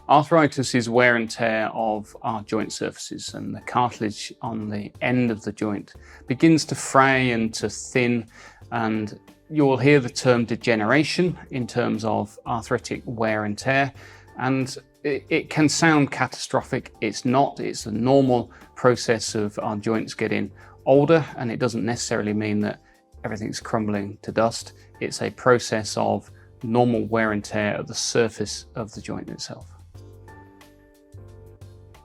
Arthritis is wear and tear of our joint surfaces, and the cartilage on the end of the joint begins to fray and to thin, and you'll hear the term degeneration in terms of arthritic wear and tear, and it can sound catastrophic. It's not. It's a normal process of our joints getting older, and it doesn't necessarily mean that everything's crumbling to dust. It's a process of normal wear and tear of the surface of the joint itself.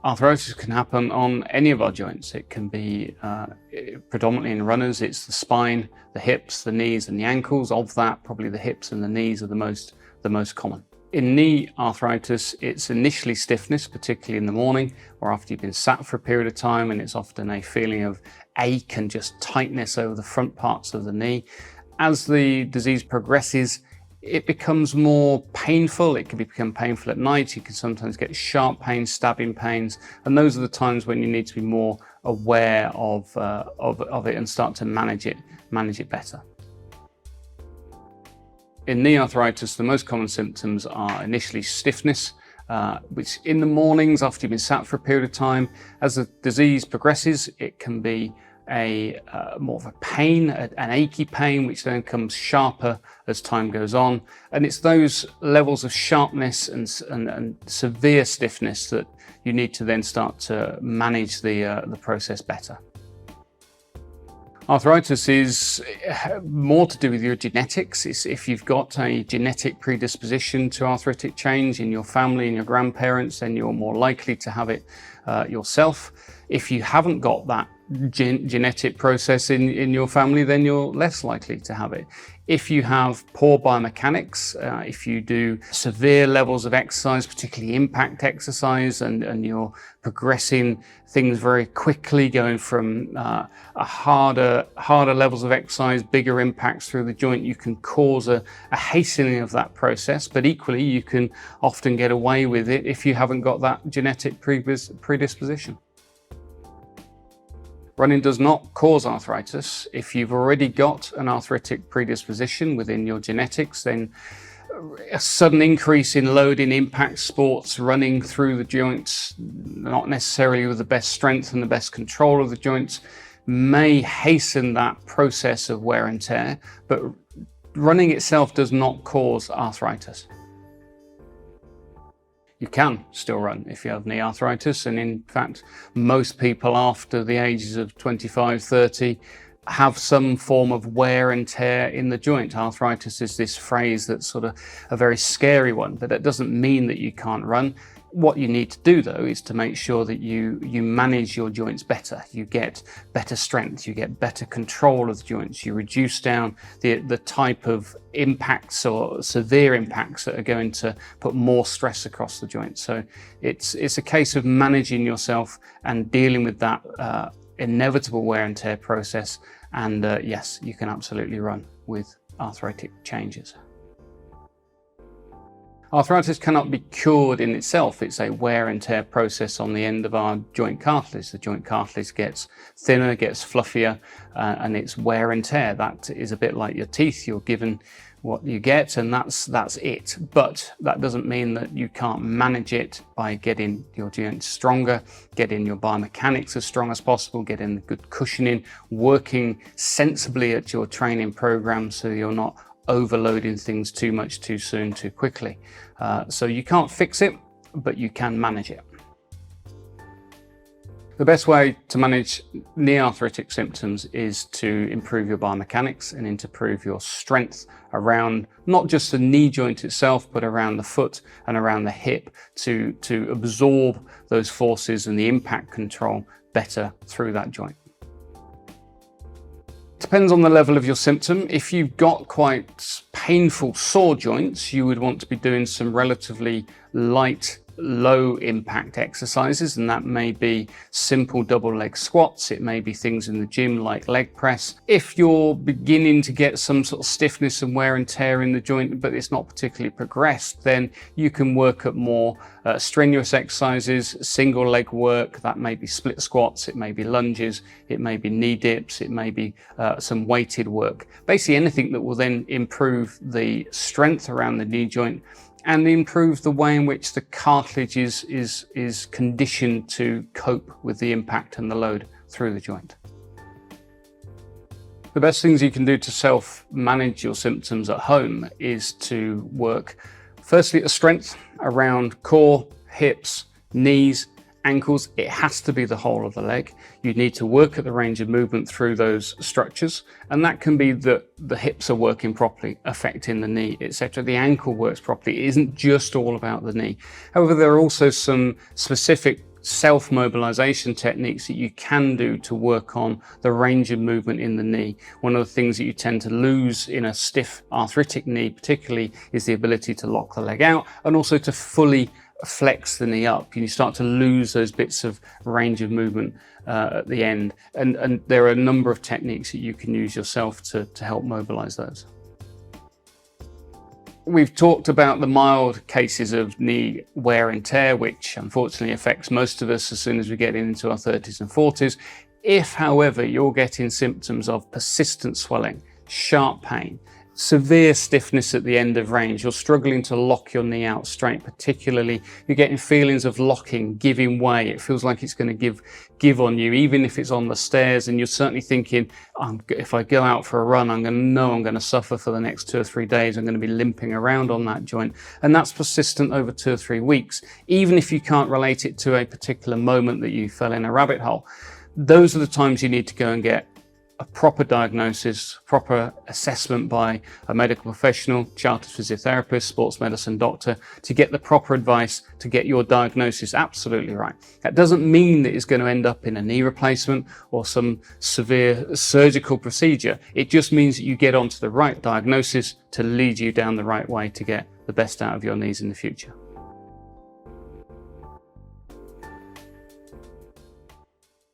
Arthritis can happen on any of our joints. It can be predominantly in runners. It's the spine, the hips, the knees and the ankles. Of that, probably the hips and the knees are the most common. In knee arthritis, it's initially stiffness, particularly in the morning or after you've been sat for a period of time, and it's often a feeling of ache and just tightness over the front parts of the knee. As the disease progresses, it becomes more painful. It can become painful at night. You can sometimes get sharp pains, stabbing pains, and those are the times when you need to be more aware of it and start to manage it better. In knee arthritis, the most common symptoms are initially stiffness, which in the mornings after you've been sat for a period of time. As the disease progresses, it can be more of a pain, an achy pain, which then comes sharper as time goes on. And it's those levels of sharpness and severe stiffness that you need to then start to manage the process better. Arthritis is more to do with your genetics. It's if you've got a genetic predisposition to arthritic change in your family and your grandparents, then you're more likely to have it yourself. If you haven't got that genetic process in your family, then you're less likely to have it. If you have poor biomechanics, if you do severe levels of exercise, particularly impact exercise, and you're progressing things very quickly, going from harder levels of exercise, bigger impacts through the joint, you can cause a hastening of that process. But equally, you can often get away with it if you haven't got that genetic predisposition. Running does not cause arthritis. If you've already got an arthritic predisposition within your genetics, then a sudden increase in load in impact sports, running through the joints, not necessarily with the best strength and the best control of the joints, may hasten that process of wear and tear, but running itself does not cause arthritis. You can still run if you have knee arthritis, and in fact, most people after the ages of 25, 30 have some form of wear and tear in the joint. Arthritis is this phrase that's sort of a very scary one, but that doesn't mean that you can't run. What you need to do though is to make sure that you manage your joints better. You get better strength, you get better control of the joints, you reduce down the type of impacts or severe impacts that are going to put more stress across the joint. So it's a case of managing yourself and dealing with that inevitable wear and tear process. And yes, you can absolutely run with arthritic changes. Arthritis cannot be cured in itself. It's a wear and tear process on the end of our joint cartilage. The joint cartilage gets thinner, gets fluffier, and it's wear and tear. That is a bit like your teeth. You're given what you get, and that's it. But that doesn't mean that you can't manage it by getting your joints stronger, getting your biomechanics as strong as possible, getting the good cushioning, working sensibly at your training program so you're not overloading things too much, too soon, too quickly. So you can't fix it, but you can manage it. The best way to manage knee arthritic symptoms is to improve your biomechanics and to improve your strength around not just the knee joint itself, but around the foot and around the hip to absorb those forces and the impact control better through that joint. Depends on the level of your symptom. If you've got quite painful sore joints, you would want to be doing some relatively light, low impact exercises, and that may be simple double leg squats. It may be things in the gym like leg press. If you're beginning to get some sort of stiffness and wear and tear in the joint, but it's not particularly progressed, then you can work at more strenuous exercises, single leg work. That may be split squats, it may be lunges, it may be knee dips, it may be some weighted work. Basically anything that will then improve the strength around the knee joint and improve the way in which the cartilage is conditioned to cope with the impact and the load through the joint. The best things you can do to self-manage your symptoms at home is to work firstly at strength around core, hips, knees, ankles. It has to be the whole of the leg. You need to work at the range of movement through those structures, and that can be that the hips are working properly, affecting the knee, etc. The ankle works properly. It isn't just all about the knee. However, there are also some specific self-mobilization techniques that you can do to work on the range of movement in the knee. One of the things that you tend to lose in a stiff arthritic knee particularly is the ability to lock the leg out and also to fully flex the knee up. You start to lose those bits of range of movement at the end, and there are a number of techniques that you can use yourself to help mobilize those. We've talked about the mild cases of knee wear and tear, which unfortunately affects most of us as soon as we get into our 30s and 40s. If, however, you're getting symptoms of persistent swelling, sharp pain, severe stiffness at the end of range, you're struggling to lock your knee out straight, particularly you're getting feelings of locking, giving way, it feels like it's going to give on you, even if it's on the stairs, and you're certainly thinking, if I go out for a run, I'm going to suffer for the next 2 or 3 days, I'm going to be limping around on that joint, and that's persistent over 2 or 3 weeks, even if you can't relate it to a particular moment that you fell in a rabbit hole. Those are the times you need to go and get a proper diagnosis, proper assessment by a medical professional, chartered physiotherapist, sports medicine doctor, to get the proper advice to get your diagnosis absolutely right. That doesn't mean that it's going to end up in a knee replacement or some severe surgical procedure. It just means that you get onto the right diagnosis to lead you down the right way to get the best out of your knees in the future.